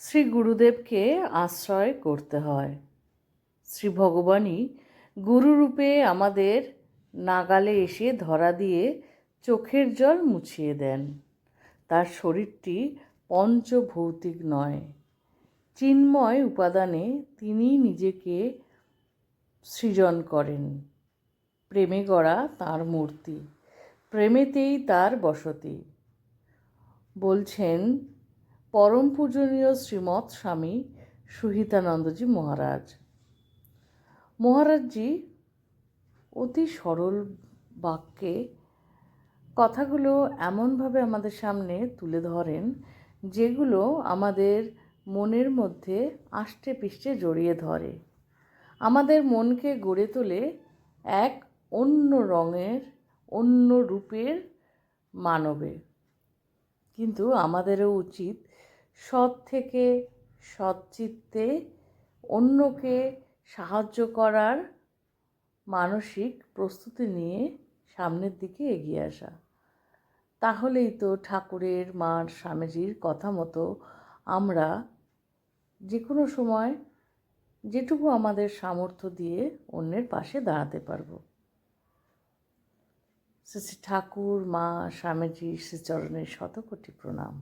শ্রী গুরুদেবকে আশ্রয় করতে হয়। শ্রী ভগবানই গুরুরূপে আমাদের নাগালে এসে ধরা দিয়ে চোখের জল মুছিয়ে দেন। তার শরীরটি পঞ্চভৌতিক নয়, চিন্ময় উপাদানে তিনি নিজেকে সৃজন করেন। প্রেমে গড়া তাঁর মূর্তি, প্রেমেতেই তার বসতি। বলছেন পরম পূজনীয় শ্রীমৎ স্বামী সুহিতানন্দজি মহারাজ। মহারাজজি অতি সরল বাক্যে কথাগুলো এমনভাবে আমাদের সামনে তুলে ধরেন যেগুলো আমাদের মনের মধ্যে আষ্টে পৃষ্ঠে জড়িয়ে ধরে, আমাদের মনকে গড়ে তোলে এক অন্য রঙের, অন্য রূপের মানবে। কিন্তু আমাদেরও উচিত সৎ থেকে সৎচিত্তে অন্যকে সাহায্য করার মানসিক প্রস্তুতি নিয়ে সামনের দিকে এগিয়ে আসা। তাহলেই তো ঠাকুরের, মার, স্বামীজির কথা মতো আমরা যে কোনো সময় যেটুকু আমাদের সামর্থ্য দিয়ে অন্যের পাশে দাঁড়াতে পারবো। শ্রী শ্রী ঠাকুর, মা, স্বামীজির শ্রীচরণের শতকোটি প্রণাম।